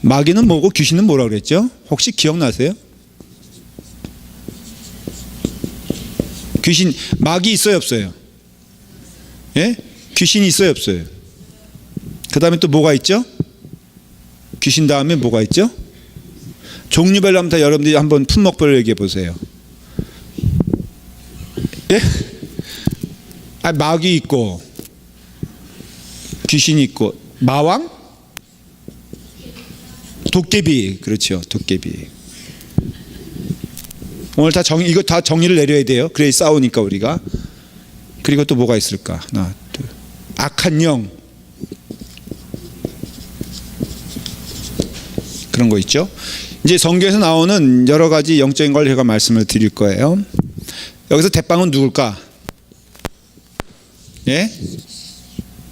마귀는 뭐고 귀신은 뭐라고 그랬죠? 혹시 기억나세요? 귀신, 마귀 있어요 없어요? 예? 귀신이 있어요 없어요? 그 다음에 또 뭐가 있죠? 귀신 다음에 뭐가 있죠? 종류별로 한번 다 여러분들이 한번 품목별로 얘기해 보세요. 예? 마귀 있고 귀신이 있고 마왕? 도깨비. 그렇죠. 도깨비. 오늘 다 이거 다 정의를 내려야 돼요. 그래야 싸우니까 우리가. 그리고 또 뭐가 있을까? 하나, 둘. 악한 영. 그런 거 있죠. 이제 성경에서 나오는 여러 가지 영적인 걸 제가 말씀을 드릴 거예요. 여기서 대빵은 누굴까? 예?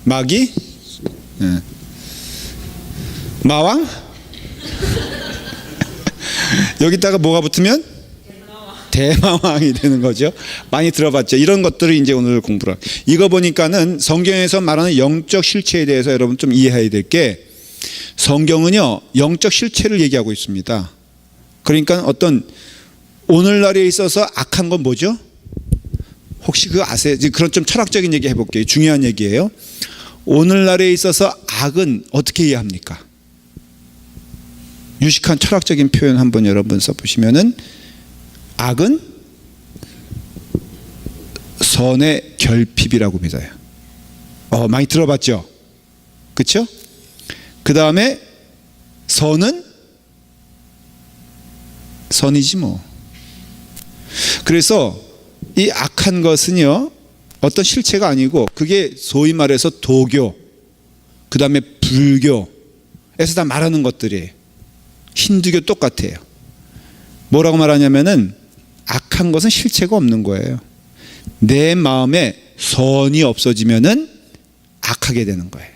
마귀? 예. 마왕? 여기다가 뭐가 붙으면? 대마왕이 되는 거죠. 많이 들어봤죠. 이런 것들을 이제 오늘 공부를. 이거 보니까는 성경에서 말하는 영적 실체에 대해서 여러분 좀 이해해야 될 게, 성경은요 영적 실체를 얘기하고 있습니다. 그러니까 어떤 오늘날에 있어서 악한 건 뭐죠? 혹시 그거 아세요? 그런 좀 철학적인 얘기 해볼게요. 중요한 얘기예요. 오늘날에 있어서 악은 어떻게 이해합니까? 유식한 철학적인 표현 한번 여러분 써보시면은, 악은 선의 결핍이라고 믿어요. 많이 들어봤죠? 그렇죠? 그 다음에 선은 선이지 뭐. 그래서 이 악한 것은요 어떤 실체가 아니고, 그게 소위 말해서 도교, 그 다음에 불교에서 다 말하는 것들이에요. 힌두교 똑같아요. 뭐라고 말하냐면은 악한 것은 실체가 없는 거예요. 내 마음에 선이 없어지면은 악하게 되는 거예요.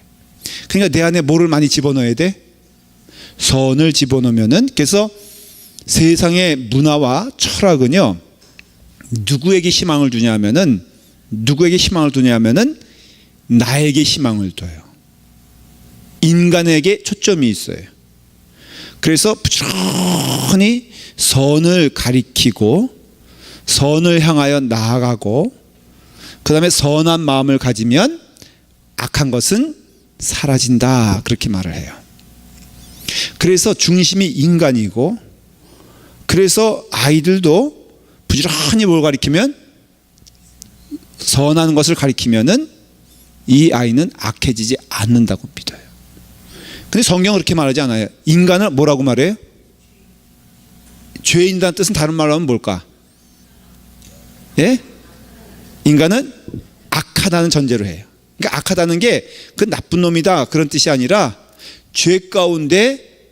그러니까 내 안에 뭐를 많이 집어넣어야 돼? 선을 집어넣으면은. 그래서 세상의 문화와 철학은요 누구에게 희망을 주냐면은, 누구에게 희망을 두냐면은 나에게 희망을 둬요. 인간에게 초점이 있어요. 그래서 부지런히 선을 가리키고 선을 향하여 나아가고, 그 다음에 선한 마음을 가지면 악한 것은 사라진다, 그렇게 말을 해요. 그래서 중심이 인간이고, 그래서 아이들도 부지런히 뭘 가리키면, 선한 것을 가리키면은 이 아이는 악해지지 않는다고 믿어요. 근데 성경은 그렇게 말하지 않아요. 인간을 뭐라고 말해요? 죄인이라는 뜻은 다른 말로 하면 뭘까? 예? 인간은 악하다는 전제로 해요. 그러니까 악하다는 게 그 나쁜 놈이다 그런 뜻이 아니라, 죄 가운데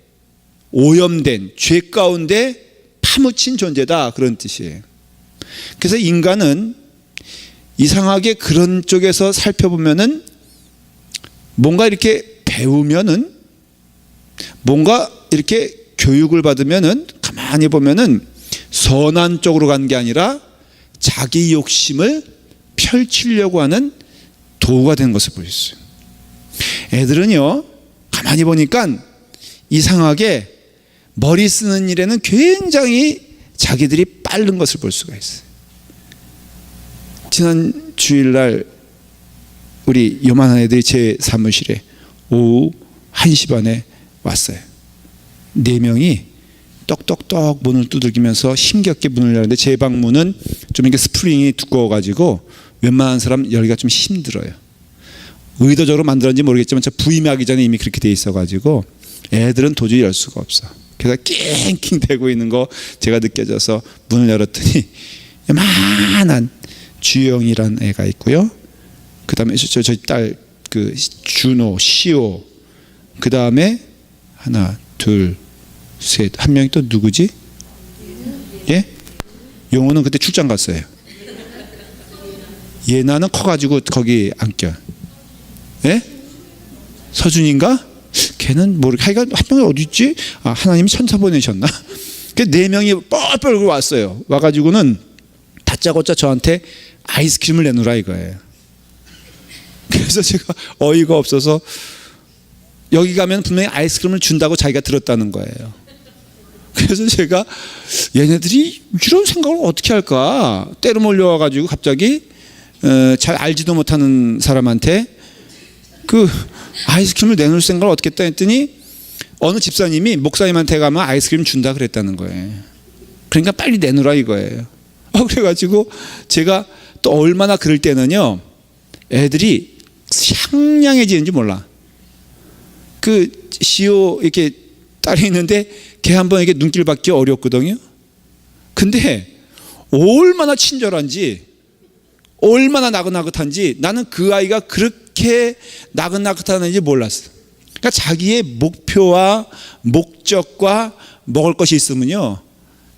오염된, 죄 가운데 파묻힌 존재다 그런 뜻이에요. 그래서 인간은 이상하게 그런 쪽에서 살펴보면은, 뭔가 이렇게 배우면은, 뭔가 이렇게 교육을 받으면은, 가만히 보면은 선한 쪽으로 간 게 아니라 자기 욕심을 펼치려고 하는 도구가 된 것을 볼 수 있어요. 애들은요 가만히 보니까 이상하게 머리 쓰는 일에는 굉장히 자기들이 빠른 것을 볼 수가 있어요. 지난 주일날 우리 요만한 애들이 제 사무실에 오후 1시 반에 왔어요. 4명이 똑똑똑 문을 두들기면서 힘겹게 문을 열는데, 제 방 문은 좀 이렇게 스프링이 두꺼워가지고 웬만한 사람 열기가 좀 힘들어요. 의도적으로 만들었는지 모르겠지만 저 부임하기 전에 이미 그렇게 돼 있어가지고 애들은 도저히 열 수가 없어. 그래서 낑낑 대고 있는 거 제가 느껴져서 문을 열었더니 요만한 주영이라는 애가 있고요. 그 다음에 저희 딸 그 준호, 시호, 그 다음에 하나, 둘, 셋, 한 명이 또 누구지? 예? 용호는 그때 출장 갔어요. 예나는 커가지고 거기 안 껴. 예? 서준인가? 걔는 모르겠. 하여간 한 명이 어디 있지? 하나님이 천사 보내셨나? 그 4명이 뻘뻘 왔어요. 와가지고는 다짜고짜 저한테 아이스크림을 내놓으라 이거예요. 그래서 제가 어이가 없어서 여기 가면 분명히 아이스크림을 준다고 자기가 들었다는 거예요. 그래서 제가 얘네들이 이런 생각을 어떻게 할까? 때로 몰려와가지고 갑자기 잘 알지도 못하는 사람한테 그 아이스크림을 내놓을 생각을 어떻게 했다 했더니 어느 집사님이 목사님한테 가면 아이스크림 준다 그랬다는 거예요. 그러니까 빨리 내놓으라 이거예요. 그래가지고 제가 또 얼마나 그럴 때는요, 애들이 상냥해지는지 몰라. 그 시오 이렇게 딸이 있는데 걔 한번 이렇게 눈길 받기 어렵거든요. 근데 얼마나 친절한지, 얼마나 나긋나긋한지 나는 그 아이가 그렇게 나긋나긋한지 몰랐어. 그러니까 자기의 목표와 목적과 먹을 것이 있으면요,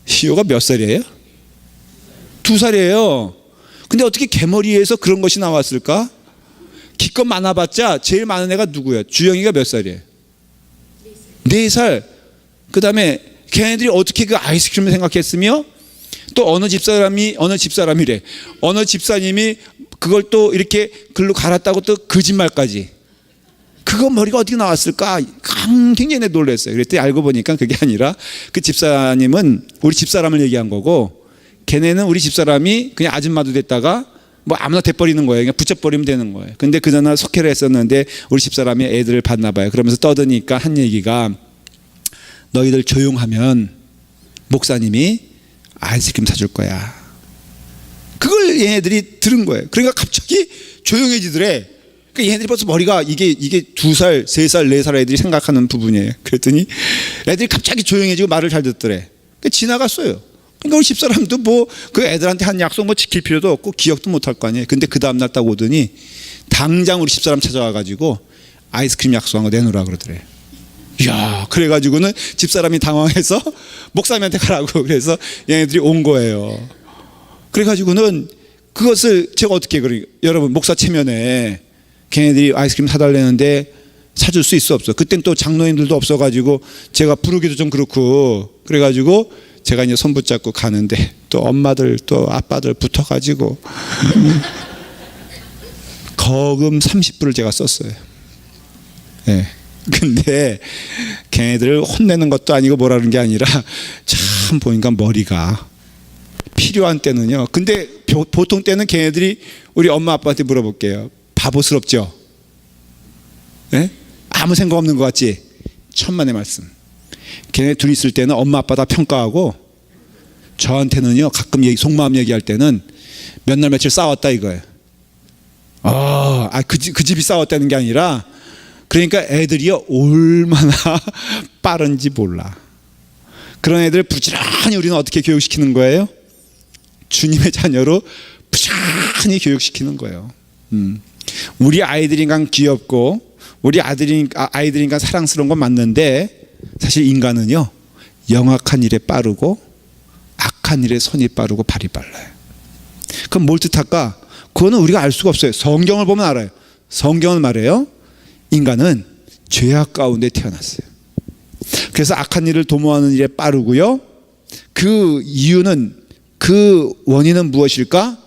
시오가 몇 살이에요? 2살이에요. 근데 어떻게 개머리에서 그런 것이 나왔을까? 기껏 많아봤자 제일 많은 애가 누구야? 주영이가 몇 살이에요? 4살. 그 다음에 걔네들이 어떻게 그 아이스크림을 생각했으며 또 어느 집사님이 그걸 또 이렇게 글로 갈았다고 또 거짓말까지. 그거 머리가 어떻게 나왔을까? 굉장히 놀랐어요. 그랬더니 알고 보니까 그게 아니라 그 집사님은 우리 집사람을 얘기한 거고, 걔네는 우리 집사람이 그냥 아줌마도 됐다가 뭐 아무나 돼버리는 거예요. 그냥 붙여버리면 되는 거예요. 근데 그 전날 속회를 했었는데 우리 집사람이 애들을 봤나 봐요. 그러면서 떠드니까 한 얘기가, 너희들 조용하면 목사님이 아이스크림 사줄 거야. 그걸 얘네들이 들은 거예요. 그러니까 갑자기 조용해지더래. 그러니까 얘네들이 벌써 머리가 이게 2살, 3살, 4살 애들이 생각하는 부분이에요. 그랬더니 애들이 갑자기 조용해지고 말을 잘 듣더래. 그러니까 지나갔어요. 그러니까 우리 집사람도 뭐 그 애들한테 한 약속 뭐 지킬 필요도 없고 기억도 못 할 거 아니에요. 근데 그 다음날 딱 오더니 당장 우리 집사람 찾아와가지고 아이스크림 약속한 거 내놓으라 그러더래. 이야, 그래가지고는 집사람이 당황해서 목사님한테 가라고 그래서 얘네들이 온 거예요. 그래가지고는 그것을 제가 어떻게 여러분 목사 체면에 걔네들이 아이스크림 사달라는데 사줄 수 있어 없어? 그땐 또 장로님들도 없어가지고 제가 부르기도 좀 그렇고, 그래가지고 제가 이제 손 붙잡고 가는데 또 엄마들 또 아빠들 붙어가지고 거금 30불을 제가 썼어요. 네. 근데 걔네들을 혼내는 것도 아니고 뭐라는 게 아니라 참 보니까 머리가 필요한 때는요. 근데 보통 때는 걔네들이 우리 엄마 아빠한테 물어볼게요. 바보스럽죠? 네? 아무 생각 없는 것 같지? 천만의 말씀. 걔네 둘이 있을 때는 엄마 아빠 다 평가하고, 저한테는요 가끔 속마음 얘기할 때는 몇 날 며칠 싸웠다 이거예요. 그 집이 싸웠다는 게 아니라, 그러니까 애들이요 얼마나 빠른지 몰라. 그런 애들 부지런히 우리는 어떻게 교육시키는 거예요? 주님의 자녀로 부지런히 교육시키는 거예요. 우리 아이들인가 귀엽고 우리 아이들인가 사랑스러운 건 맞는데, 사실 인간은요 영악한 일에 빠르고 악한 일에 손이 빠르고 발이 빨라요. 그럼 뭘 뜻할까? 그거는 우리가 알 수가 없어요. 성경을 보면 알아요. 성경은 말해요, 인간은 죄악 가운데 태어났어요. 그래서 악한 일을 도모하는 일에 빠르고요, 그 이유는, 그 원인은 무엇일까?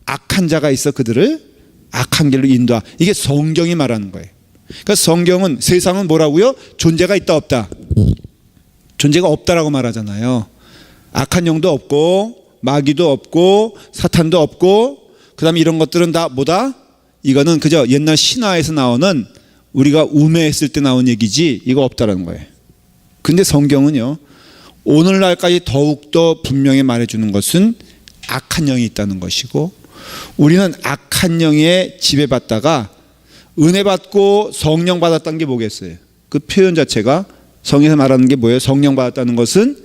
악한 자가 있어 그들을 악한 길로 인도하. 이게 성경이 말하는 거예요. 그러니까 성경은, 세상은 뭐라고요? 존재가 있다 없다? 존재가 없다라고 말하잖아요. 악한 영도 없고 마귀도 없고 사탄도 없고, 그 다음에 이런 것들은 다 뭐다? 이거는 그저 옛날 신화에서 나오는, 우리가 우매했을 때 나온 얘기지 이거 없다라는 거예요. 근데 성경은요 오늘날까지 더욱더 분명히 말해주는 것은 악한 영이 있다는 것이고, 우리는 악한 영에 지배받다가 은혜 받고 성령 받았다는 게 뭐겠어요? 그 표현 자체가 성경에서 말하는 게 뭐예요? 성령 받았다는 것은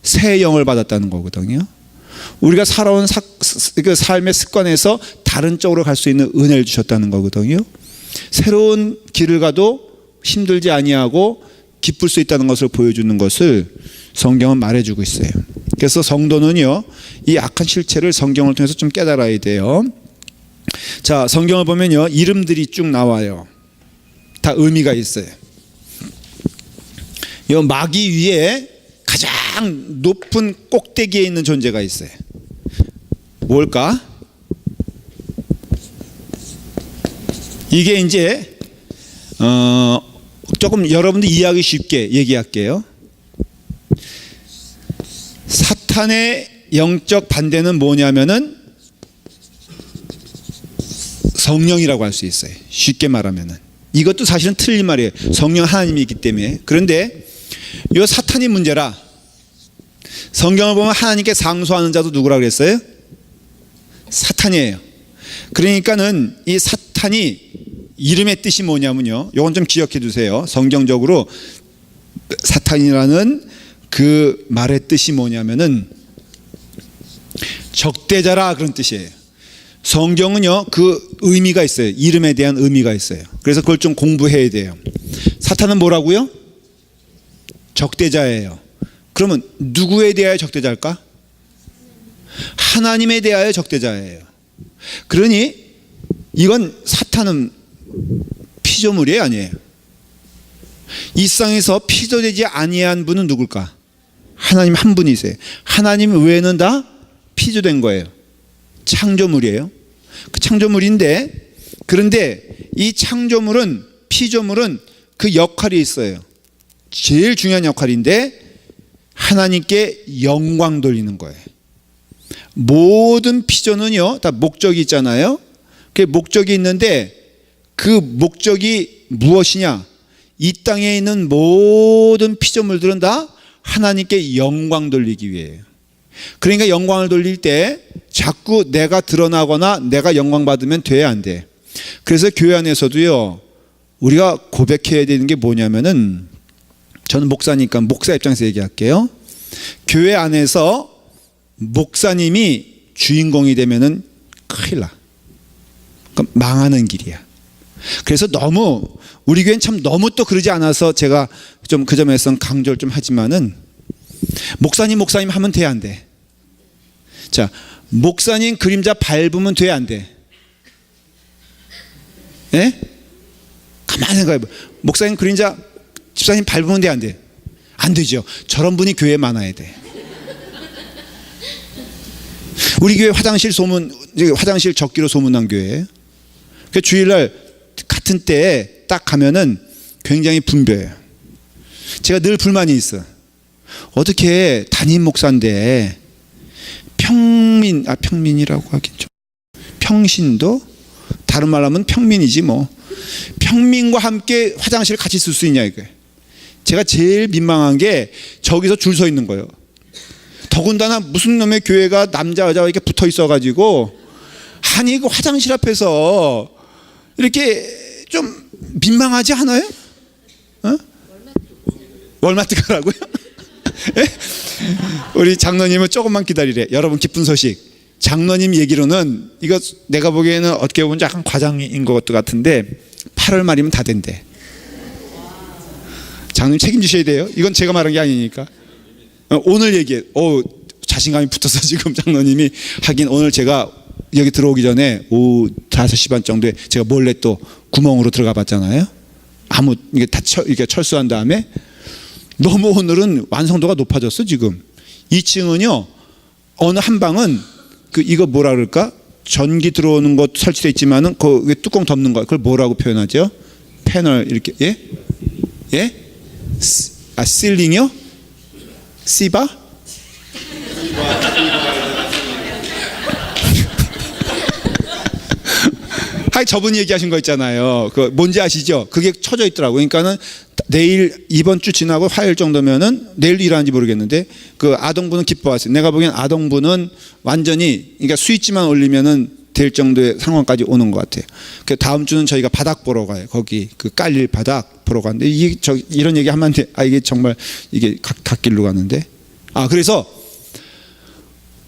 새 영을 받았다는 거거든요. 우리가 살아온 그 삶의 습관에서 다른 쪽으로 갈 수 있는 은혜를 주셨다는 거거든요. 새로운 길을 가도 힘들지 아니하고 기쁠 수 있다는 것을 보여주는 것을 성경은 말해주고 있어요. 그래서 성도는요 이 악한 실체를 성경을 통해서 좀 깨달아야 돼요. 자, 성경을 보면요 이름들이 쭉 나와요. 다 의미가 있어요. 이 마귀 위에 가장 높은 꼭대기에 있는 존재가 있어요. 뭘까? 이 이게 이제 조금 여러분들 이해하기 쉽게 얘기할게요. 사탄의 영적 반대는 뭐냐면은 성령이라고 할 수 있어요. 쉽게 말하면은. 이것도 사실은 틀린 말이에요. 성령 하나님이기 때문에. 그런데 이 사탄이 문제라. 성경을 보면 하나님께 상소하는 자도 누구라 그랬어요? 사탄이에요. 그러니까는 이 사탄이 이름의 뜻이 뭐냐면요. 이건 좀 기억해 두세요. 성경적으로 사탄이라는 그 말의 뜻이 뭐냐면은 적대자라 그런 뜻이에요. 성경은요, 그 의미가 있어요. 이름에 대한 의미가 있어요. 그래서 그걸 좀 공부해야 돼요. 사탄은 뭐라고요? 적대자예요. 그러면 누구에 대하여 적대자일까? 하나님에 대하여 적대자예요. 그러니 이건 사탄은 피조물이 아니에요. 이 세상에서 피조되지 아니한 분은 누굴까? 하나님 한 분이세요. 하나님 외에는 다 피조된 거예요. 창조물이에요. 그 창조물인데, 그런데 이 창조물은, 피조물은 그 역할이 있어요. 제일 중요한 역할인데 하나님께 영광 돌리는 거예요. 모든 피조는요 다 목적이 있잖아요. 그 목적이 있는데 그 목적이 무엇이냐? 이 땅에 있는 모든 피조물들은 다 하나님께 영광 돌리기 위해요. 그러니까 영광을 돌릴 때 자꾸 내가 드러나거나 내가 영광 받으면 돼야 안 돼. 그래서 교회 안에서도요, 우리가 고백해야 되는 게 뭐냐면은, 저는 목사니까 목사 입장에서 얘기할게요. 교회 안에서 목사님이 주인공이 되면은 큰일 나. 그럼 망하는 길이야. 그래서 너무, 우리 교회는 참 너무 또 그러지 않아서 제가 좀 그 점에서는 강조를 좀 하지만은, 목사님 하면 돼, 안 돼? 자, 목사님 그림자 밟으면 돼, 안 돼? 예? 가만히 생각해 봐. 목사님 그림자 집사님 밟으면 돼, 안 돼? 안 되죠. 저런 분이 교회에 많아야 돼. 우리 교회 화장실 적기로 소문난 교회예요. 그 주일날 같은 때에 딱 가면은 굉장히 분벼요. 제가 늘 불만이 있어. 어떻게 담임 목사인데 평민이라고 하긴 좀, 평신도 다른 말로 하면 평민이지 뭐, 평민과 함께 화장실을 같이 쓸 수 있냐 이게. 제가 제일 민망한 게 저기서 줄 서 있는 거예요. 더군다나 무슨 놈의 교회가 남자 여자가 이렇게 붙어 있어 가지고, 아니 그 화장실 앞에서 이렇게 좀 민망하지 않아요? 어? 월마트 가라고요? 우리 장로님은 조금만 기다리래. 여러분 기쁜 소식. 장로님 얘기로는, 이거 내가 보기에는 어떻게 보면 약간 과장인 것 같은데 8월 말이면 다 된대. 장로님 책임지셔야 돼요. 이건 제가 말한 게 아니니까. 오늘 얘기해. 자신감이 붙어서 지금 장로님이. 하긴 오늘 제가 여기 들어오기 전에 오후 5시 반 정도에 제가 몰래 또 구멍으로 들어가 봤잖아요. 이게 다 이렇게 철수한 다음에. 너무 오늘은 완성도가 높아졌어. 지금 2층은요 어느 한 방은 이거 뭐라 그럴까, 전기 들어오는 것 설치돼 있지만은 그 뚜껑 덮는 거, 그걸 뭐라고 표현하죠? 패널 이렇게. 예? 실링이요? 시바? 저분이 얘기하신 거 있잖아요. 그 뭔지 아시죠? 그게 쳐져 있더라고요. 그러니까는 내일, 이번 주 지나고 화요일 정도면은, 내일도 일하는지 모르겠는데, 그 아동부는 기뻐하세요. 내가 보기엔 아동부는 완전히, 그러니까 스위치만 올리면은 될 정도의 상황까지 오는 것 같아요. 그 다음 주는 저희가 바닥 보러 가요. 거기 그 깔릴 바닥 보러 가는데, 이런 얘기 하면 안 돼. 이게 정말 이게 갓길로 가는데. 그래서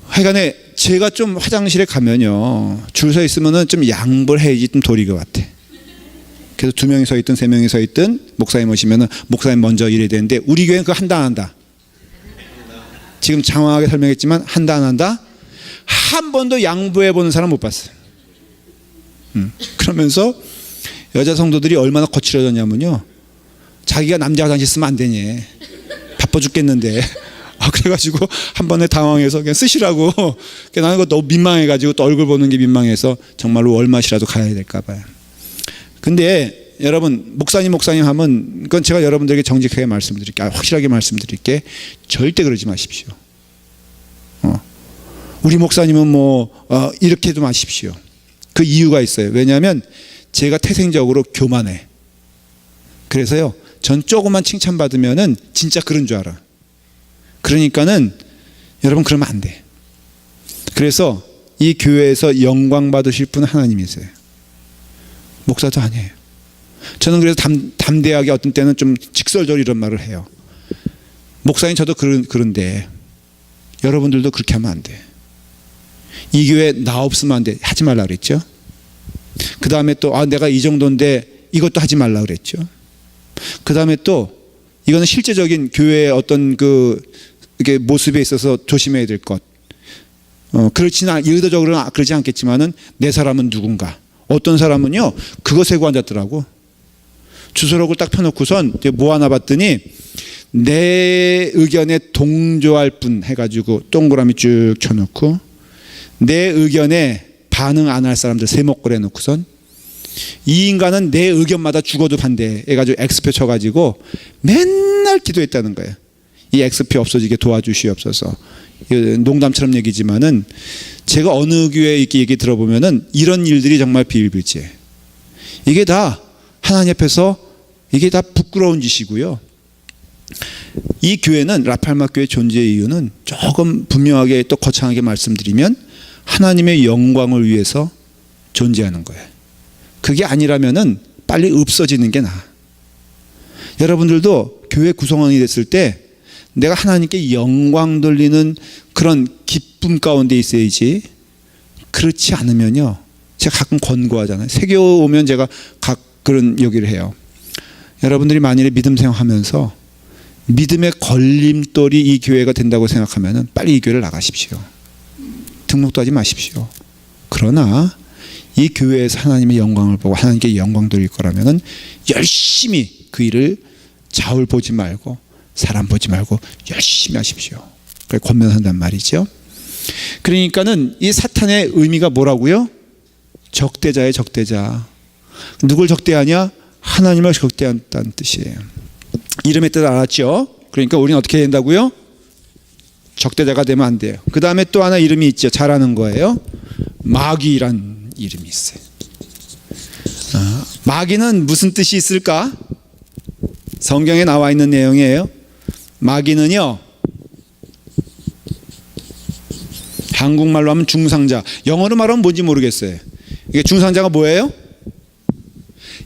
하여간에 제가 좀 화장실에 가면요, 줄 서 있으면은 좀 양보를 해야지 좀 도리 것 같아. 그래서 2명이 서 있든 3명이 서 있든 목사님 오시면은 목사님 먼저 일해야 되는데, 우리 교회는 그거 한다 안 한다? 지금 장황하게 설명했지만 한다 안 한다? 한 번도 양보해 보는 사람 못 봤어요. 그러면서 여자 성도들이 얼마나 거칠어졌냐면요, 자기가 남자 화장실 쓰면 안 되니, 바빠 죽겠는데. 그래가지고 한 번에 당황해서 그냥 쓰시라고. 나는 그거 너무 민망해가지고, 또 얼굴 보는 게 민망해서 정말로 월마시라도 가야 될까 봐요. 근데 여러분 목사님 하면 그건 제가 여러분들에게 정직하게 말씀드릴게, 확실하게 말씀드릴게. 절대 그러지 마십시오. 우리 목사님은 이렇게 해도 마십시오. 그 이유가 있어요. 왜냐하면 제가 태생적으로 교만해. 그래서요, 전 조금만 칭찬받으면은 진짜 그런 줄 알아. 그러니까는 여러분 그러면 안 돼. 그래서 이 교회에서 영광 받으실 분은 하나님이세요. 목사도 아니에요. 저는 그래서 담대하게 어떤 때는 좀 직설적으로 이런 말을 해요. 목사님 저도 그런데 여러분들도 그렇게 하면 안 돼. 이 교회 나 없으면 안 돼. 하지 말라 그랬죠. 그 다음에 또 내가 이 정도인데 이것도 하지 말라 그랬죠. 그 다음에 또 이거는 실제적인 교회의 어떤 이게 모습에 있어서 조심해야 될 것. 그렇지는 의도적으로는 그러지 않겠지만은 내 사람은 누군가. 어떤 사람은요 그거 세고 앉았더라고. 주소록을 딱 펴놓고선 뭐 하나 봤더니 내 의견에 동조할 분 해가지고 동그라미 쭉 쳐놓고 내 의견에 반응 안 할 사람들 세목걸 해놓고선 이 인간은 내 의견마다 죽어도 반대 해가지고 X표 쳐가지고 맨날 기도했다는 거예요. 이 X표 없어지게 도와주시옵소서. 농담처럼 얘기지만은 제가 어느 교회 이렇게 얘기 들어보면은 이런 일들이 정말 비일비재해. 이게 다 하나님 앞에서 이게 다 부끄러운 짓이고요. 이 교회는 라팔마 교회 존재의 이유는 조금 분명하게 또 거창하게 말씀드리면 하나님의 영광을 위해서 존재하는 거예요. 그게 아니라면은 빨리 없어지는 게 나아. 여러분들도 교회 구성원이 됐을 때 내가 하나님께 영광 돌리는 그런 기쁨 가운데 있어야지. 그렇지 않으면요, 제가 가끔 권고하잖아요. 세교 오면 제가 그런 얘기를 해요. 여러분들이 만일에 믿음 생활하면서 믿음의 걸림돌이 이 교회가 된다고 생각하면 빨리 이 교회를 나가십시오. 등록도 하지 마십시오. 그러나 이 교회에서 하나님의 영광을 보고 하나님께 영광 돌릴 거라면 열심히 그 일을 자울 보지 말고 사람 보지 말고 열심히 하십시오. 그걸 권면한단 말이죠. 그러니까는 이 사탄의 의미가 뭐라고요? 적대자의 적대자. 누굴 적대하냐? 하나님을 적대한다는 뜻이에요. 이름의 뜻을 알았죠? 그러니까 우리는 어떻게 해야 된다고요? 적대자가 되면 안 돼요. 그 다음에 또 하나 이름이 있죠. 잘하는 거예요. 마귀란 이름이 있어요. 마귀는 무슨 뜻이 있을까? 성경에 나와 있는 내용이에요. 마귀는요, 한국말로 하면 중상자, 영어로 말하면 뭔지 모르겠어요. 이게 중상자가 뭐예요?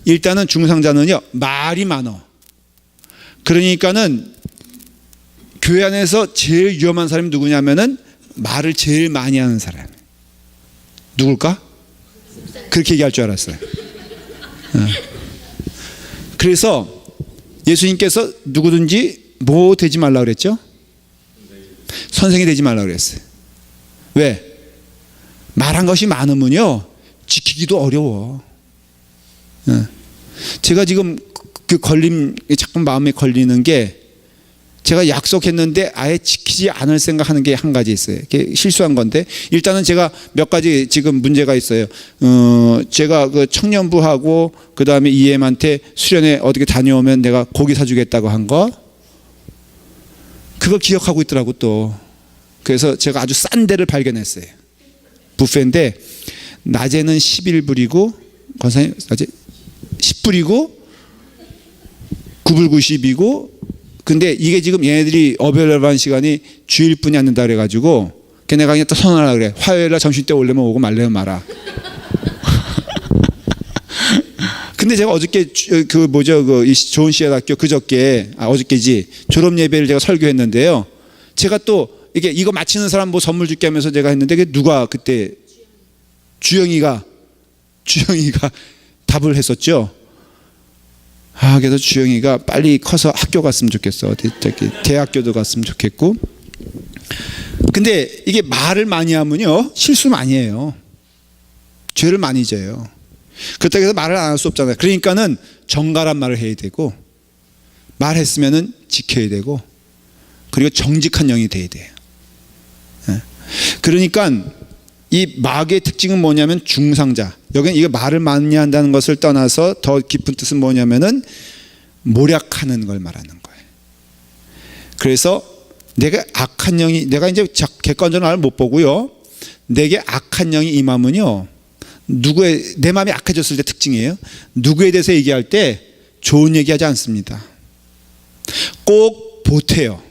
일단은 중상자는요 말이 많어. 그러니까는 교회 안에서 제일 위험한 사람이 누구냐면은 말을 제일 많이 하는 사람. 누굴까? 그렇게 얘기할 줄 알았어요. 그래서 예수님께서 누구든지 뭐 되지 말라 그랬죠? 선생이 되지 말라 그랬어요. 왜? 말한 것이 많으면요 지키기도 어려워. 제가 지금 그 걸림 자꾸 마음에 걸리는 게 제가 약속했는데 아예 지키지 않을 생각하는 게 한 가지 있어요. 실수한 건데 일단은 제가 몇 가지 지금 문제가 있어요. 제가 그 청년부하고 그 다음에 EM한테 수련회 어떻게 다녀오면 내가 고기 사주겠다고 한 거 그거 기억하고 있더라고 또. 그래서 제가 아주 싼 데를 발견했어요. 뷔페인데 낮에는 11불이고 권사님 낮에 10불이고 9불 90이고 근데 이게 지금 얘네들이 어벨레반 시간이 주일뿐이 안 된다 그래가지고 걔네가 그냥 또 선언하려고 그래. 화요일날 점심 때 오려면 오고 말려면 말아. 근데 제가 어저께 좋은 씨앗학교 그저께 어저께지 졸업 예배를 제가 설교했는데요. 제가 또 이거 마치는 사람 뭐 선물 줄게 하면서 제가 했는데 그게 누가 그때 주영이가 답을 했었죠. 그래서 주영이가 빨리 커서 학교 갔으면 좋겠어. 대학교도 갔으면 좋겠고. 근데 이게 말을 많이 하면요 실수 많이 해요. 죄를 많이 져요. 그렇다고 해서 말을 안 할 수 없잖아요. 그러니까는 정갈한 말을 해야 되고 말했으면은 지켜야 되고 그리고 정직한 영이 돼야 돼요. 그러니까 이 마귀의 특징은 뭐냐면 중상자. 여기는 이거 말을 많이 한다는 것을 떠나서 더 깊은 뜻은 뭐냐면은 모략하는 걸 말하는 거예요. 그래서 내가 악한 영이, 내가 이제 객관적으로 나를 못 보고요, 내게 악한 영이 임하면요, 내 마음이 악해졌을 때 특징이에요. 누구에 대해서 얘기할 때 좋은 얘기하지 않습니다. 꼭 보태요.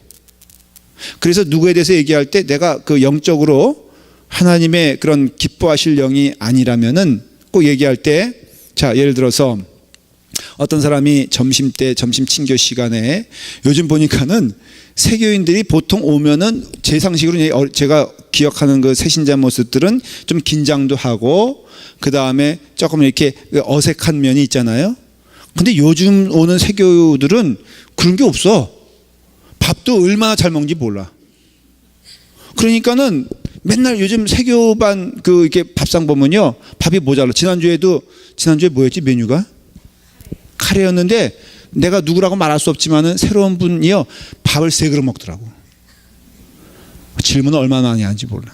그래서 누구에 대해서 얘기할 때 내가 그 영적으로 하나님의 그런 기뻐하실 영이 아니라면은 꼭 얘기할 때, 자, 예를 들어서 어떤 사람이 점심 친교 시간에, 요즘 보니까는 세교인들이 보통 오면은 제 상식으로 제가 기억하는 그 새신자 모습들은 좀 긴장도 하고 그 다음에 조금 이렇게 어색한 면이 있잖아요. 근데 요즘 오는 세교들은 그런 게 없어. 밥도 얼마나 잘 먹는지 몰라. 그러니까는 맨날 요즘 세교반 이렇게 밥상 보면요, 밥이 모자라. 지난주에 뭐였지 메뉴가? 카레였는데 내가 누구라고 말할 수 없지만은 새로운 분이요, 밥을 3그릇 먹더라고. 질문을 얼마나 많이 하는지 몰라.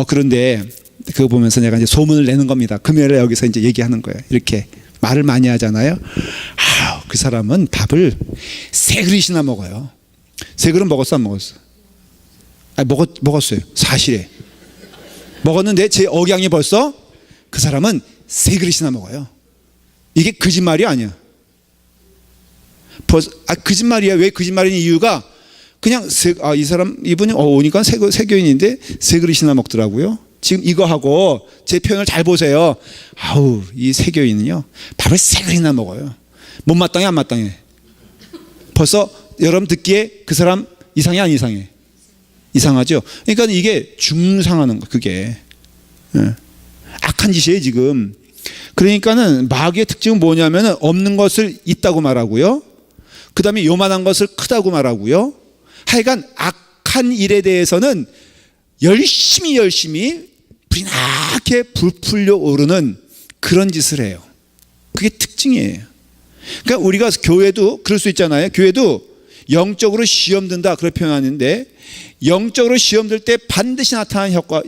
그런데 그거 보면서 내가 이제 소문을 내는 겁니다. 금요일에 여기서 이제 얘기하는 거예요. 이렇게 말을 많이 하잖아요. 그 사람은 밥을 3그릇이나 먹어요. 3그릇 먹었어, 안 먹었어? 먹었어요. 사실에 먹었는데 제 억양이 벌써 그 사람은 3그릇이나 먹어요. 이게 거짓말이 아니야. 거짓말이야. 왜 거짓말인 이유가 그냥 이 사람 이분이 오니까 세교인인데 3그릇이나 먹더라고요. 지금 이거 하고 제 표현을 잘 보세요. 이 세교인은요, 밥을 3그릇이나 먹어요. 못마땅해 안 마땅해? 벌써 여러분 듣기에 그 사람 이상해 안 이상해? 이상하죠. 그러니까 이게 중상하는 거, 그게 악한 짓이에요 지금. 그러니까는 마귀의 특징은 뭐냐면은 없는 것을 있다고 말하고요, 그 다음에 요만한 것을 크다고 말하고요. 하여간 악한 일에 대해서는 열심히 불이 나게 부풀려 오르는 그런 짓을 해요. 그게 특징이에요. 그러니까 우리가 교회도 그럴 수 있잖아요. 교회도 영적으로 시험 든다 그렇게 표현하는데, 영적으로 시험 들 때 반드시 나타나는 효과,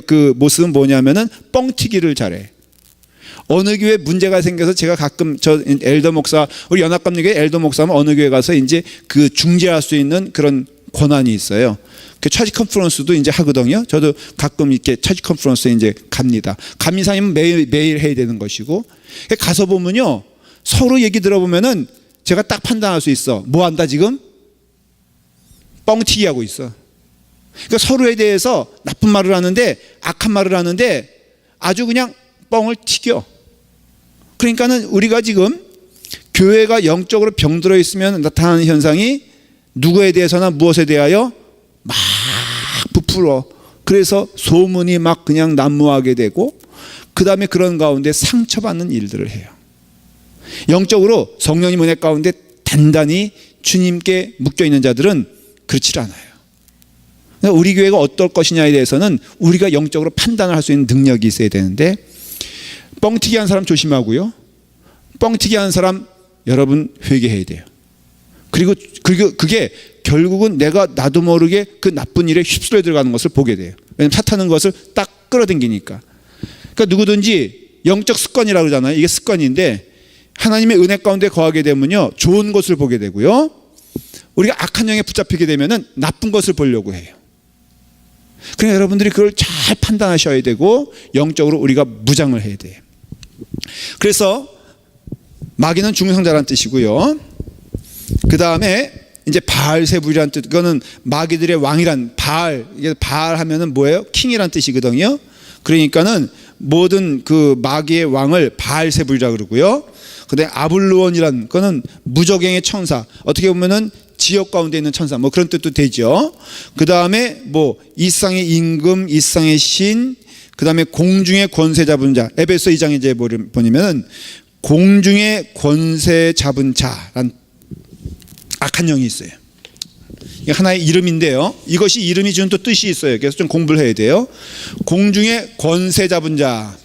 그 모습은 뭐냐면은 뻥튀기를 잘해. 어느 교회 문제가 생겨서 제가 가끔 엘더 목사, 우리 연합감리교회 엘더 목사면 어느 교회 가서 이제 그 중재할 수 있는 그런 권한이 있어요. 그 차지 컨퍼런스도 이제 하거든요. 저도 가끔 이렇게 차지 컨퍼런스에 이제 갑니다. 감리사님은 매일 해야 되는 것이고, 가서 보면요, 서로 얘기 들어보면은 제가 딱 판단할 수 있어. 뭐 한다 지금? 뻥튀기 하고 있어. 그러니까 서로에 대해서 나쁜 말을 하는데, 악한 말을 하는데 아주 그냥 뻥을 튀겨. 그러니까는 우리가 지금 교회가 영적으로 병들어 있으면 나타나는 현상이 누구에 대해서나 무엇에 대하여 막 부풀어. 그래서 소문이 막 그냥 난무하게 되고, 그 다음에 그런 가운데 상처받는 일들을 해요. 영적으로 성령님 은혜 가운데 단단히 주님께 묶여있는 자들은 그렇지 않아요. 우리 교회가 어떨 것이냐에 대해서는 우리가 영적으로 판단을 할 수 있는 능력이 있어야 되는데, 뻥튀기 하는 사람 조심하고요, 뻥튀기 하는 사람 여러분 회개해야 돼요. 그리고 그게 결국은 내가 나도 모르게 그 나쁜 일에 휩쓸려 들어가는 것을 보게 돼요. 왜냐하면 사탄은 것을 딱 끌어당기니까. 그러니까 누구든지 영적 습관이라고 그러잖아요. 이게 습관인데 하나님의 은혜 가운데 거하게 되면요, 좋은 것을 보게 되고요, 우리가 악한 영에 붙잡히게 되면은 나쁜 것을 보려고 해요. 그러니까 여러분들이 그걸 잘 판단하셔야 되고 영적으로 우리가 무장을 해야 돼요. 그래서 마귀는 중상자라는 뜻이고요. 그 다음에 이제 바알세불이라는 뜻, 그거는 마귀들의 왕이란 이게 바알 하면은 뭐예요? 킹이란 뜻이거든요. 그러니까는 모든 그 마귀의 왕을 바알세불이라고 그러고요. 근데 아블루온이란 거는 무적행의 천사, 어떻게 보면은 지역 가운데 있는 천사, 뭐 그런 뜻도 되죠. 그 다음에 뭐 이상의 임금, 이상의 신, 그 다음에 공중의 권세 잡은 자. 에베소 2장에 이제 보면은 공중의 권세 잡은 자란 악한 영이 있어요. 이게 하나의 이름인데요, 이것이 이름이 주는 또 뜻이 있어요. 그래서 좀 공부를 해야 돼요. 공중의 권세 잡은 자.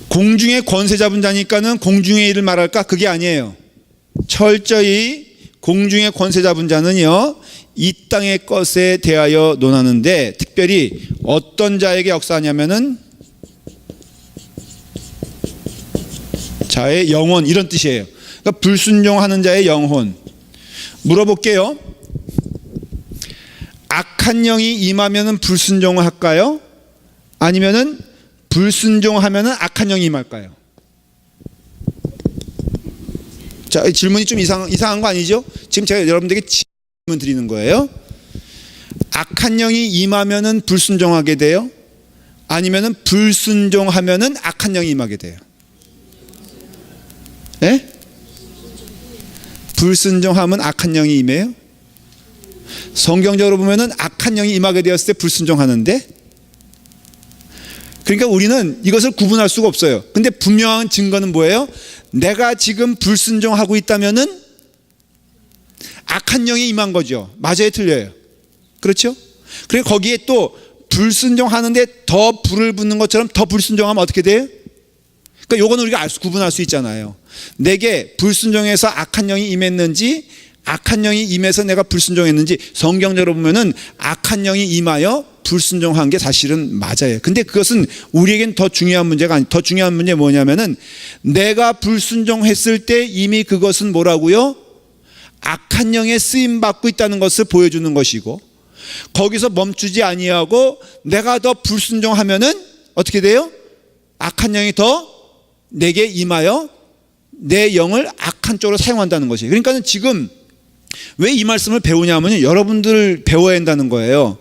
공중의 권세 잡은 자니까는 공중의 일을 말할까? 그게 아니에요. 철저히 공중의 권세 잡은 자는요, 이 땅의 것에 대하여 논하는데 특별히 어떤 자에게 역사하냐면은 자의 영혼, 이런 뜻이에요. 그러니까 불순종하는 자의 영혼. 물어볼게요. 악한 영이 임하면은 불순종을 할까요? 아니면은 불순종하면은 악한 영이 임할까요? 자, 질문이 좀 이상한 거 아니죠? 지금 제가 여러분들에게 질문 드리는 거예요. 악한 영이 임하면은 불순종하게 돼요? 아니면은 불순종하면은 악한 영이 임하게 돼요? 예? 불순종하면 악한 영이 임해요? 성경적으로 보면은 악한 영이 임하게 되었을 때 불순종하는데, 그러니까 우리는 이것을 구분할 수가 없어요. 근데 분명한 증거는 뭐예요? 내가 지금 불순종하고 있다면은 악한 영이 임한 거죠. 맞아요, 틀려요? 그렇죠? 그리고 거기에 또 불순종하는데 더 불을 붙는 것처럼 더 불순종하면 어떻게 돼요? 그러니까 요거는 우리가 구분할 수 있잖아요. 내게 불순종해서 악한 영이 임했는지, 악한 영이 임해서 내가 불순종했는지. 성경적으로 보면은 악한 영이 임하여 불순종한 게 사실은 맞아요. 근데 그것은 우리에겐 더 중요한 문제가 아니, 더 중요한 문제 뭐냐면은 내가 불순종했을 때 이미 그것은 뭐라고요? 악한 영에 쓰임 받고 있다는 것을 보여주는 것이고, 거기서 멈추지 아니하고 내가 더 불순종하면은 어떻게 돼요? 악한 영이 더 내게 임하여 내 영을 악한 쪽으로 사용한다는 것이에요. 그러니까 지금 왜 이 말씀을 배우냐면 여러분들 배워야 한다는 거예요.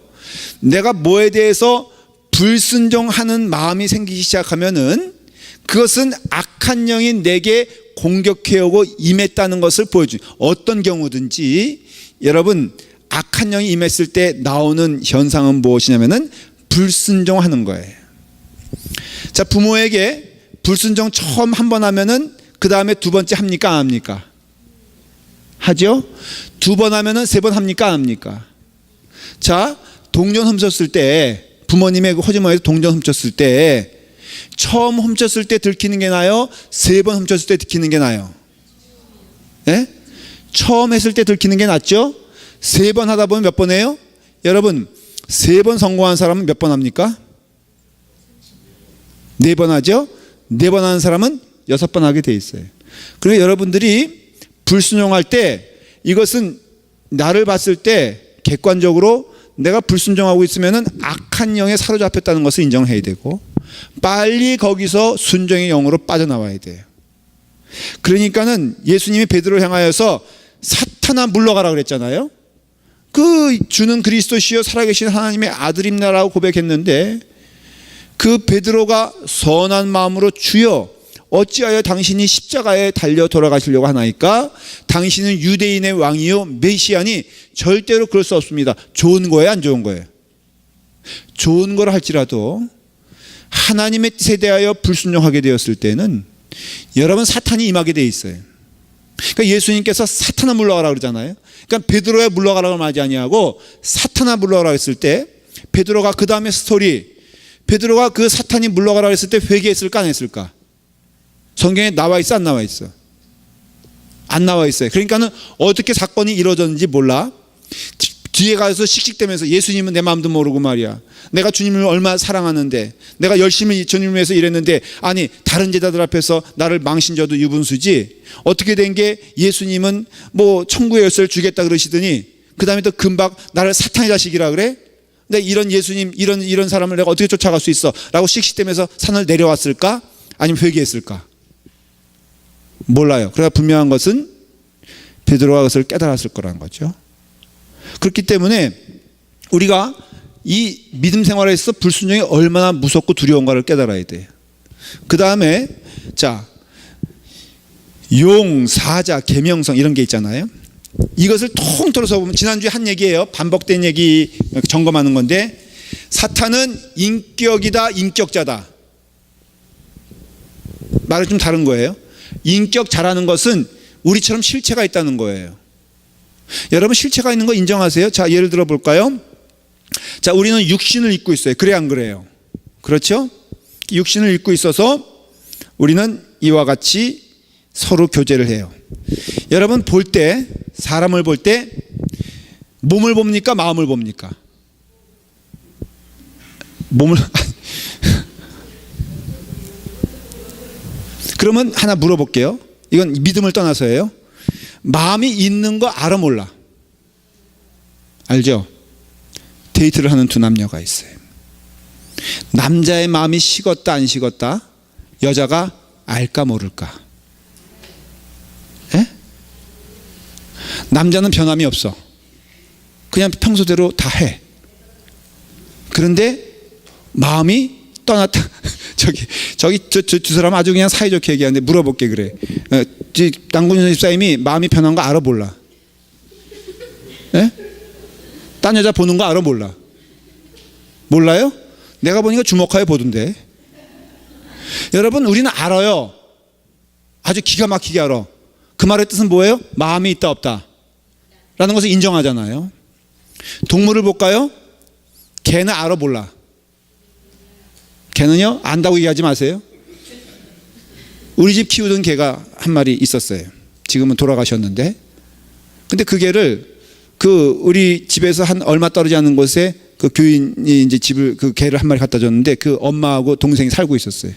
내가 뭐에 대해서 불순종하는 마음이 생기기 시작하면은 그것은 악한 영이 내게 공격해오고 임했다는 것을 보여주는, 어떤 경우든지 여러분 악한 영이 임했을 때 나오는 현상은 무엇이냐면은 불순종하는 거예요. 자, 부모에게 불순종 처음 한 번 하면은 그 다음에 두 번째 합니까, 안 합니까? 하죠? 두 번 하면은 세 번 합니까, 안 합니까? 자, 동전 훔쳤을 때, 부모님의 호주머니에서 동전 훔쳤을 때 처음 훔쳤을 때 들키는 게 나아요? 세 번 훔쳤을 때 들키는 게 나아요? 예? 처음 했을 때 들키는 게 낫죠? 세 번 하다 보면 몇 번 해요? 여러분, 세 번 성공한 사람은 몇 번 합니까? 네 번 하죠? 네 번 하는 사람은 6번 하게 돼 있어요. 그리고 여러분들이 불순종할 때 이것은 나를 봤을 때 객관적으로 내가 불순종하고 있으면은 악한 영에 사로잡혔다는 것을 인정해야 되고, 빨리 거기서 순종의 영으로 빠져나와야 돼요. 그러니까는 예수님이 베드로를 향하여서 사탄아 물러가라 그랬잖아요. 그 주는 그리스도시요 살아계신 하나님의 아들입니다라고 고백했는데, 그 베드로가 선한 마음으로 주여 어찌하여 당신이 십자가에 달려 돌아가시려고 하나이까? 당신은 유대인의 왕이요 메시아니 절대로 그럴 수 없습니다. 좋은 거예요, 안 좋은 거예요? 좋은 걸 할지라도 하나님의 뜻에 대하여 불순종하게 되었을 때는 여러분 사탄이 임하게 돼 있어요. 그러니까 예수님께서 사탄아 물러가라 그러잖아요. 그러니까 베드로야 물러가라고 말하지 아니하고 사탄아 물러가라 했을 때, 베드로가 그 다음에 스토리, 베드로가 그 사탄이 물러가라 했을 때 회개했을까 안 했을까? 성경에 나와 있어, 안 나와 있어? 안 나와 있어요. 그러니까는 어떻게 사건이 이루어졌는지 몰라. 뒤에 가서 씩씩대면서 예수님은 내 마음도 모르고 말이야. 내가 주님을 얼마나 사랑하는데, 내가 열심히 주님을 위해서 일했는데, 아니 다른 제자들 앞에서 나를 망신져도 유분수지. 어떻게 된 게 예수님은 뭐 천국의 열쇠를 주겠다 그러시더니 그 다음에 또 금방 나를 사탄의 자식이라 그래? 근데 이런 예수님, 이런 사람을 내가 어떻게 쫓아갈 수 있어? 라고 씩씩대면서 산을 내려왔을까? 아니면 회개했을까? 몰라요. 그러나 분명한 것은 베드로가 그것을 깨달았을 거라는 거죠. 그렇기 때문에 우리가 이 믿음 생활에서 불순종이 얼마나 무섭고 두려운가를 깨달아야 돼요. 그 다음에 자, 용, 사자, 계명성 이런 게 있잖아요. 이것을 통틀어서 보면 지난주에 한 얘기예요. 반복된 얘기 점검하는 건데, 사탄은 인격이다, 인격자다. 말이 좀 다른 거예요. 인격자라는 것은 우리처럼 실체가 있다는 거예요. 여러분 실체가 있는 거 인정하세요? 자, 예를 들어 볼까요? 자, 우리는 육신을 입고 있어요. 그래 안 그래요? 그렇죠? 육신을 입고 있어서 우리는 이와 같이 서로 교제를 해요. 여러분 볼 때 사람을 볼 때 몸을 봅니까? 마음을 봅니까? 몸을 그러면 하나 물어볼게요. 이건 믿음을 떠나서예요. 마음이 있는 거 알아 몰라? 알죠? 데이트를 하는 두 남녀가 있어요. 남자의 마음이 식었다 안 식었다 여자가 알까 모를까? 에? 남자는 변함이 없어. 그냥 평소대로 다 해. 그런데 마음이 떠났다. 저기 두 사람 아주 그냥 사이좋게 얘기하는데 물어볼게 그래. 남궁윤 집사님이 마음이 변한 거 알아 몰라? 에? 딴 여자 보는 거 알아 몰라? 몰라요? 내가 보니까 주목하여 보던데. 여러분 우리는 알아요. 아주 기가 막히게 알아. 그 말의 뜻은 뭐예요? 마음이 있다 없다 라는 것을 인정하잖아요. 동물을 볼까요? 개는 알아 몰라? 개는요 안다고 얘기하지 마세요. 우리 집 키우던 개가 한 마리 있었어요. 지금은 돌아가셨는데, 근데 그 개를 우리 집에서 한 얼마 떨어지지 않는 곳에 그 교인이 이제 집을 그 개를 한 마리 갖다 줬는데 그 엄마하고 동생이 살고 있었어요.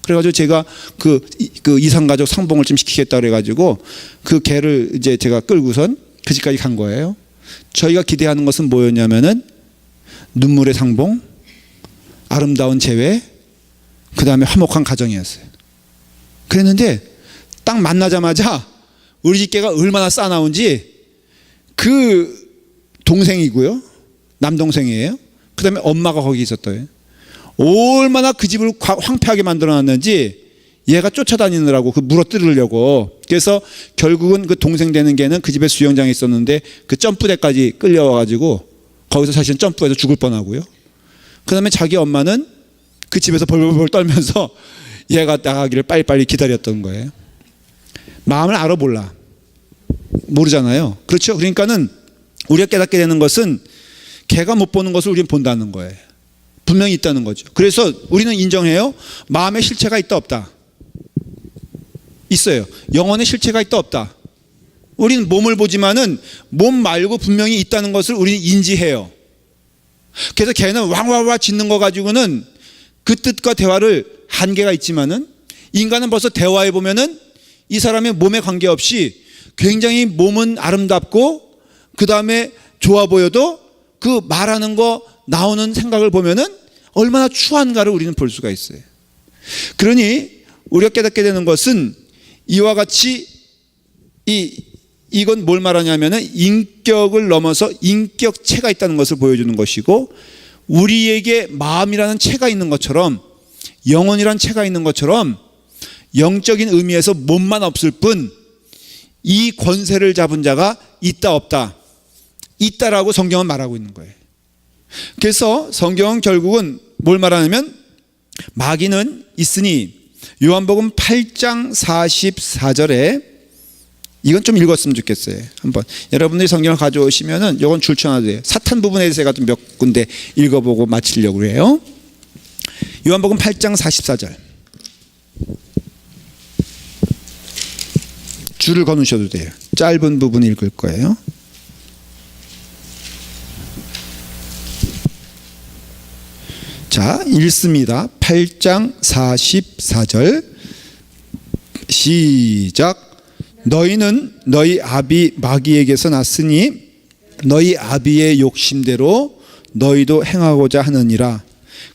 그래가지고 제가 그 이상가족 상봉을 좀 시키겠다 그래가지고 그 개를 이제 제가 끌고선 그 집까지 간 거예요. 저희가 기대하는 것은 뭐였냐면은 눈물의 상봉, 아름다운 재회, 그 다음에 화목한 가정이었어요. 그랬는데 딱 만나자마자 우리 집 개가 얼마나 싸나운지 그 동생이고요, 남동생이에요. 그 다음에 엄마가 거기 있었대요. 얼마나 그 집을 황폐하게 만들어놨는지 얘가 쫓아다니느라고 물어뜯으려고. 그래서 결국은 그 동생 되는 개는 그 집에 수영장에 있었는데 그 점프대까지 끌려와가지고 거기서 사실은 점프해서 죽을 뻔하고요. 그 다음에 자기 엄마는 그 집에서 벌벌벌 떨면서 얘가 나가기를 빨리빨리 기다렸던 거예요. 마음을 알아 몰라? 모르잖아요. 그렇죠? 그러니까는 우리가 깨닫게 되는 것은 개가 못 보는 것을 우리는 본다는 거예요. 분명히 있다는 거죠. 그래서 우리는 인정해요. 마음의 실체가 있다 없다? 있어요. 영혼의 실체가 있다 없다? 우리는 몸을 보지만은 몸 말고 분명히 있다는 것을 우리는 인지해요. 그래서 개는 왕왕왕 짖는 거 가지고는 그 뜻과 대화를 한계가 있지만은 인간은 벌써 대화해 보면은 이 사람의 몸에 관계없이 굉장히 몸은 아름답고 그 다음에 좋아 보여도 그 말하는 거 나오는 생각을 보면은 얼마나 추한가를 우리는 볼 수가 있어요. 그러니 우리가 깨닫게 되는 것은 이와 같이 이건 뭘 말하냐면은 인격을 넘어서 인격체가 있다는 것을 보여주는 것이고, 우리에게 마음이라는 체가 있는 것처럼 영혼이라는 체가 있는 것처럼 영적인 의미에서 몸만 없을 뿐 이 권세를 잡은 자가 있다 없다? 있다라고 성경은 말하고 있는 거예요. 그래서 성경은 결국은 뭘 말하냐면 마귀는 있으니, 요한복음 8장 44절에 이건 좀 읽었으면 좋겠어요. 한번 여러분들이 성경을 가져오시면은 이건 줄쳐놔도 돼요. 사탄 부분에 대해서 제가 좀 몇 군데 읽어보고 마치려고 해요. 요한복음 8장 44절 줄을 거누셔도 돼요. 짧은 부분 읽을 거예요. 자, 읽습니다. 8장 44절 시작. 너희는 너희 아비 마귀에게서 났으니 너희 아비의 욕심대로 너희도 행하고자 하느니라.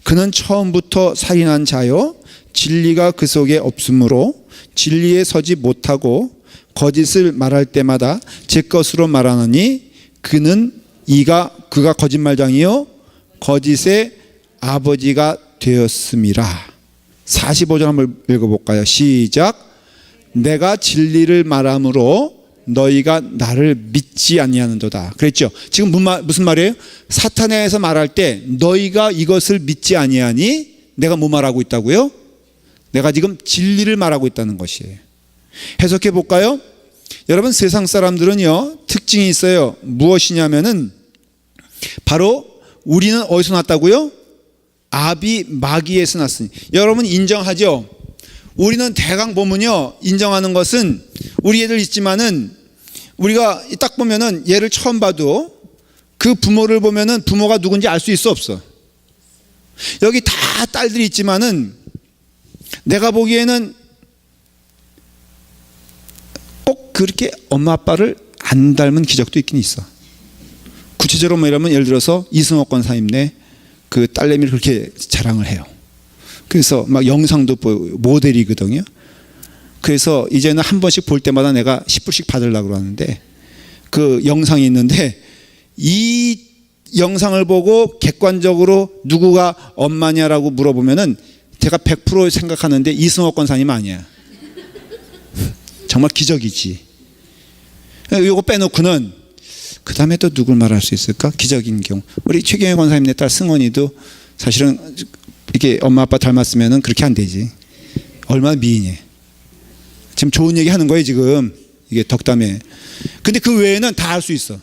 그는 처음부터 살인한 자요 진리가 그 속에 없으므로 진리에 서지 못하고 거짓을 말할 때마다 제 것으로 말하느니 그가 거짓말장이요 거짓의 아버지가 되었음이라. 45절 한번 읽어볼까요? 시작. 내가 진리를 말함으로 너희가 나를 믿지 아니하는도다. 그랬죠? 지금 무슨 말이에요? 사탄에서 말할 때 너희가 이것을 믿지 아니하니 내가 뭐 말하고 있다고요? 내가 지금 진리를 말하고 있다는 것이에요. 해석해 볼까요? 여러분, 세상 사람들은요 특징이 있어요. 무엇이냐면은 바로 우리는 어디서 났다고요? 아비 마귀에서 났으니. 여러분 인정하죠? 우리는 대강 보면요 인정하는 것은 우리 애들 있지만은 우리가 딱 보면은 얘를 처음 봐도 그 부모를 보면은 부모가 누군지 알 수 있어, 없어? 여기 다 딸들이 있지만은 내가 보기에는 꼭 그렇게 엄마 아빠를 안 닮은 기적도 있긴 있어. 구체적으로 뭐냐면 예를 들어서 이승호 권사님네 그 딸내미를 그렇게 자랑을 해요. 그래서 막 영상도 모델이거든요. 그래서 이제는 한 번씩 볼 때마다 내가 10불씩 받으려고 그러는데 그 영상이 있는데 이 영상을 보고 객관적으로 누구가 엄마냐라고 물어보면은 제가 100% 생각하는데 이승호 권사님 아니야. 정말 기적이지. 이거 빼놓고는 그 다음에 또 누굴 말할 수 있을까? 기적인 경우 우리 최경혜 권사님네 딸 승원이도 사실은 이렇게 엄마 아빠 닮았으면은 그렇게 안 되지. 얼마나 미인해. 지금 좋은 얘기 하는 거예요 지금. 이게 덕담에. 근데 그 외에는 다 알 수 있어.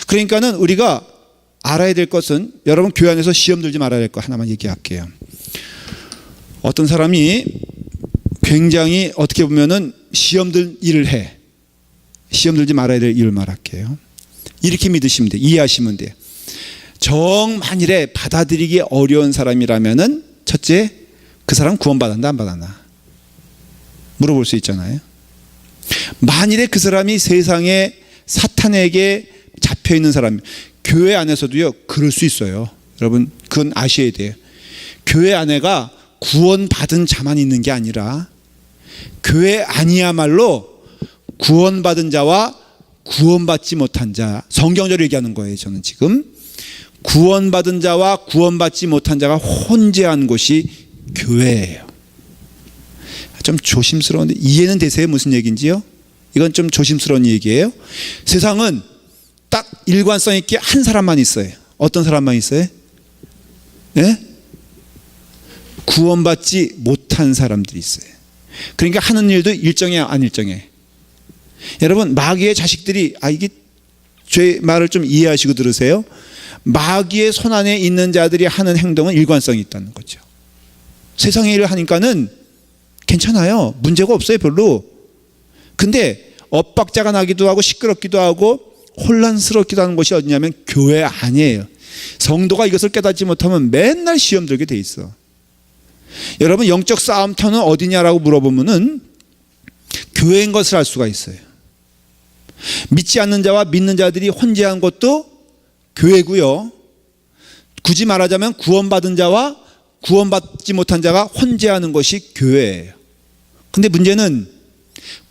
그러니까는 우리가 알아야 될 것은, 여러분 교회 안에서 시험 들지 말아야 될 거 하나만 얘기할게요. 어떤 사람이 굉장히 어떻게 보면은 시험 들 일을 해. 시험 들지 말아야 될 일을 말할게요. 이렇게 믿으시면 돼. 이해하시면 돼. 정만일에 받아들이기 어려운 사람이라면은 첫째, 그 사람 구원받았나 안 받았나 물어볼 수 있잖아요. 만일에 그 사람이 세상에 사탄에게 잡혀 있는 사람, 교회 안에서도요 그럴 수 있어요. 여러분 그건 아셔야 돼요. 교회 안에가 구원받은 자만 있는 게 아니라 교회 안이야말로 구원받은 자와 구원받지 못한 자, 성경적으로 얘기하는 거예요. 저는 지금 구원받은 자와 구원받지 못한 자가 혼재한 곳이 교회예요. 좀 조심스러운데 이해는 되세요? 무슨 얘기인지요? 이건 좀 조심스러운 얘기예요. 세상은 딱 일관성 있게 한 사람만 있어요. 어떤 사람만 있어요? 네? 구원받지 못한 사람들이 있어요. 그러니까 하는 일도 일정해 안 일정해? 여러분 마귀의 자식들이, 이게 제 말을 좀 이해하시고 들으세요. 마귀의 손안에 있는 자들이 하는 행동은 일관성이 있다는 거죠. 세상의 일을 하니까는 괜찮아요. 문제가 없어요 별로. 근데 엇박자가 나기도 하고 시끄럽기도 하고 혼란스럽기도 하는 것이 어디냐면 교회 아니에요. 성도가 이것을 깨닫지 못하면 맨날 시험 들게 돼 있어. 여러분 영적 싸움터는 어디냐라고 물어보면은 교회인 것을 알 수가 있어요. 믿지 않는 자와 믿는 자들이 혼재한 것도 교회고요. 굳이 말하자면 구원받은 자와 구원받지 못한 자가 혼재하는 것이 교회예요. 근데 문제는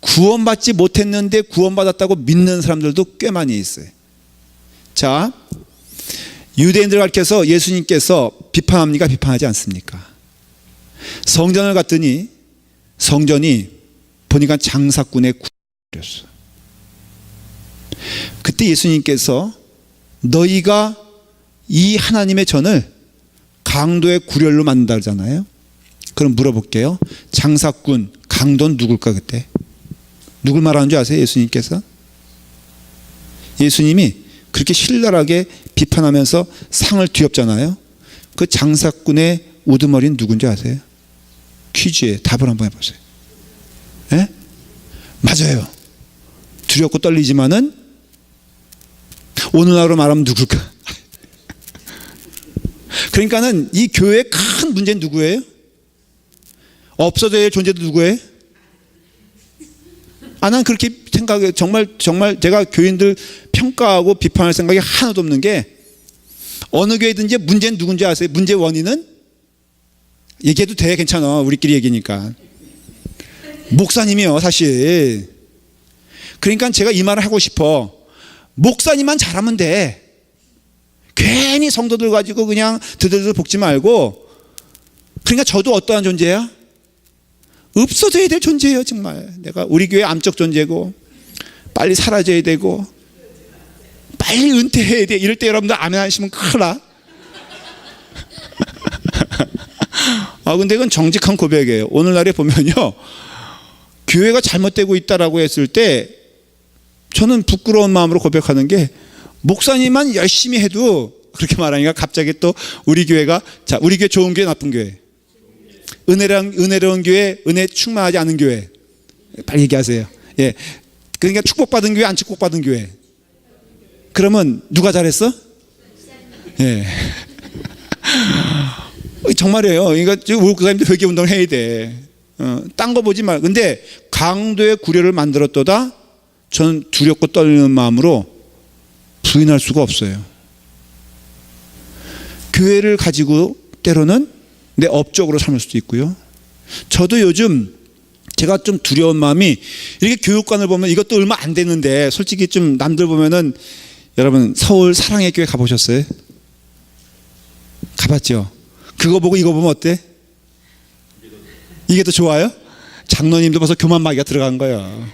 구원받지 못했는데 구원받았다고 믿는 사람들도 꽤 많이 있어요. 자, 유대인들을 가리켜서 예수님께서 비판합니까? 비판하지 않습니까? 성전을 갔더니 성전이 보니까 장사꾼의 구였어. 그때 예수님께서 너희가 이 하나님의 전을 강도의 구렬로 만든다 그러잖아요. 그럼 물어볼게요. 장사꾼, 강도는 누굴까 그때? 누굴 말하는 줄 아세요? 예수님께서? 예수님이 그렇게 신랄하게 비판하면서 상을 뒤엎잖아요. 그 장사꾼의 우두머리는 누군지 아세요? 퀴즈에 답을 한번 해보세요. 네? 맞아요. 두렵고 떨리지만은 오늘날로 말하면 누굴까? 그러니까는 이 교회의 큰 문제는 누구예요? 없어져야 할 존재도 누구예요? 난 그렇게 생각해. 정말 제가 교인들 평가하고 비판할 생각이 하나도 없는 게, 어느 교회든지 문제는 누군지 아세요? 문제 원인은? 얘기해도 돼. 괜찮아. 우리끼리 얘기니까. 목사님이요 사실. 그러니까 제가 이 말을 하고 싶어. 목사님만 잘하면 돼. 괜히 성도들 가지고 그냥 드들들 볶지 말고. 그러니까 저도 어떠한 존재야? 없어져야 될 존재예요 정말. 내가 우리 교회 암적 존재고 빨리 사라져야 되고 빨리 은퇴해야 돼. 이럴 때 여러분들 아멘 하시면 큰일 나. 근데 이건 정직한 고백이에요. 오늘날에 보면요, 교회가 잘못되고 있다라고 했을 때 저는 부끄러운 마음으로 고백하는 게, 목사님만 열심히 해도, 그렇게 말하니까 갑자기 또 우리 교회가, 자, 우리 교회 좋은 교회 나쁜 교회, 은혜로운 교회, 은혜 충만하지 않은 교회, 빨리 얘기하세요. 예, 그러니까 축복받은 교회, 안 축복받은 교회. 그러면 누가 잘했어? 예. 정말이에요. 그러니까 우리 목사님도 회개 운동을 해야 돼. 딴 거 보지 말. 근데 강도의 구례를 만들었도다. 저는 두렵고 떨리는 마음으로 부인할 수가 없어요. 교회를 가지고 때로는 내 업적으로 삼을 수도 있고요. 저도 요즘 제가 좀 두려운 마음이, 이렇게 교육관을 보면 이것도 얼마 안 됐는데, 솔직히 좀 남들 보면은, 여러분 서울 사랑의 교회 가보셨어요? 가봤죠? 그거 보고 이거 보면 어때? 이게 더 좋아요? 장로님도 벌써 교만마귀가 들어간 거예요.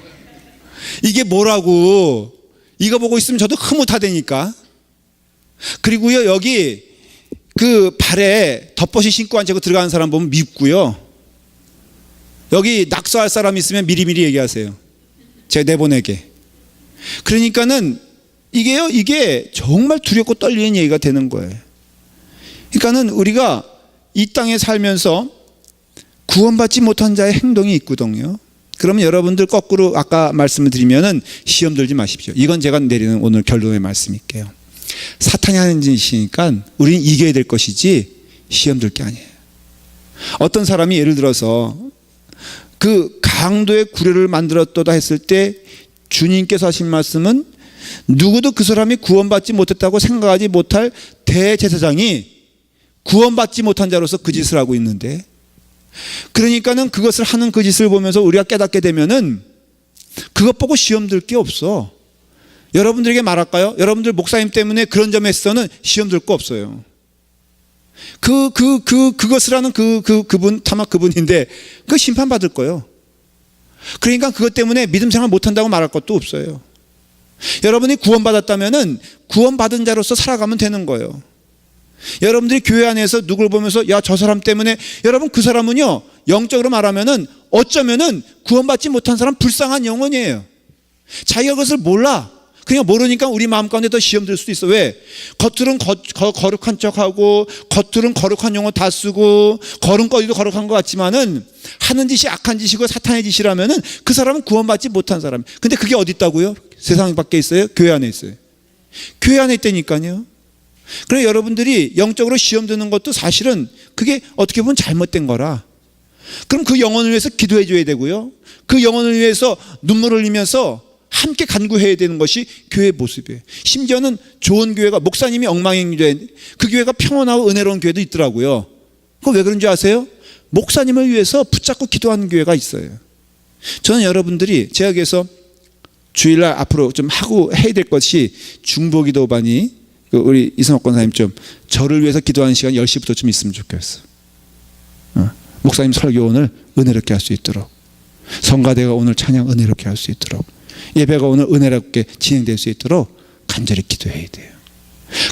이게 뭐라고. 이거 보고 있으면 저도 흐뭇하다니까. 그리고요, 여기 그 발에 덮버시 신고 앉고 들어가는 사람 보면 밉고요. 여기 낙서할 사람 있으면 미리미리 얘기하세요. 제가 내보내게. 그러니까는 이게 정말 두렵고 떨리는 얘기가 되는 거예요. 그러니까는 우리가 이 땅에 살면서 구원받지 못한 자의 행동이 있거든요. 그러면 여러분들 거꾸로 아까 말씀을 드리면은 시험 들지 마십시오. 이건 제가 내리는 오늘 결론의 말씀일게요. 사탄이 하는 짓이니까 우리는 이겨야 될 것이지 시험 들 게 아니에요. 어떤 사람이 예를 들어서 그 강도의 구례를 만들었도다 했을 때 주님께서 하신 말씀은 누구도 그 사람이 구원받지 못했다고 생각하지 못할 대제사장이 구원받지 못한 자로서 그 짓을 하고 있는데, 그러니까는 그것을 하는 그 짓을 보면서 우리가 깨닫게 되면은 그것 보고 시험 들 게 없어. 여러분들에게 말할까요? 여러분들 목사님 때문에 그런 점에서는 시험 들 거 없어요. 그것을 하는 그분, 타마 그분인데 그 심판 받을 거예요. 그러니까 그것 때문에 믿음 생활 못 한다고 말할 것도 없어요. 여러분이 구원받았다면은 구원받은 자로서 살아가면 되는 거예요. 여러분들이 교회 안에서 누굴 보면서 야, 저 사람 때문에, 여러분 그 사람은요, 영적으로 말하면은 어쩌면은 구원받지 못한 사람, 불쌍한 영혼이에요. 자기가 그것을 몰라. 그냥 모르니까 우리 마음 가운데 더 시험 들 수도 있어. 왜? 겉으로는 거룩한 척하고 겉으로는 거룩한 용어 다 쓰고 걸음걸이도 거룩한 것 같지만은 하는 짓이 악한 짓이고 사탄의 짓이라면은 그 사람은 구원받지 못한 사람. 근데 그게 어디 있다고요? 세상 밖에 있어요? 교회 안에 있어요. 교회 안에 있다니까요. 그래서 여러분들이 영적으로 시험 드는 것도 사실은 그게 어떻게 보면 잘못된 거라. 그럼 그 영혼을 위해서 기도해 줘야 되고요. 그 영혼을 위해서 눈물을 흘리면서 함께 간구해야 되는 것이 교회의 모습이에요. 심지어는 좋은 교회가, 목사님이 엉망인교회, 그 교회가 평온하고 은혜로운 교회도 있더라고요. 그거 왜 그런지 아세요? 목사님을 위해서 붙잡고 기도하는 교회가 있어요. 저는 여러분들이 제가 그래서 주일날 앞으로 좀 하고 해야 될 것이 중보기도반이, 우리 이성옥 권사님 좀 저를 위해서 기도하는 시간 10시부터 좀 있으면 좋겠어. 목사님 설교 오늘 은혜롭게 할 수 있도록, 성가대가 오늘 찬양 은혜롭게 할 수 있도록, 예배가 오늘 은혜롭게 진행될 수 있도록 간절히 기도해야 돼요.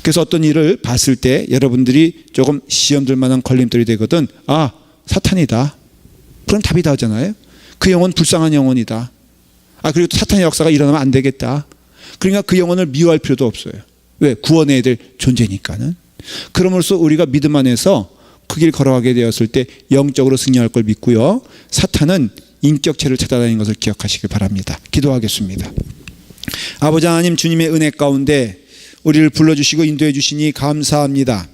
그래서 어떤 일을 봤을 때 여러분들이 조금 시험 들 만한 걸림돌이 되거든. 아, 사탄이다. 그럼 답이 나오잖아요. 그 영혼 불쌍한 영혼이다. 아, 그리고 사탄의 역사가 일어나면 안 되겠다. 그러니까 그 영혼을 미워할 필요도 없어요. 왜? 구원해야 될 존재니까는. 그럼으로써 우리가 믿음 안에서 그 길 걸어가게 되었을 때 영적으로 승리할 걸 믿고요. 사탄은 인격체를 찾아다니는 것을 기억하시길 바랍니다. 기도하겠습니다. 아버지 하나님, 주님의 은혜 가운데 우리를 불러주시고 인도해 주시니 감사합니다.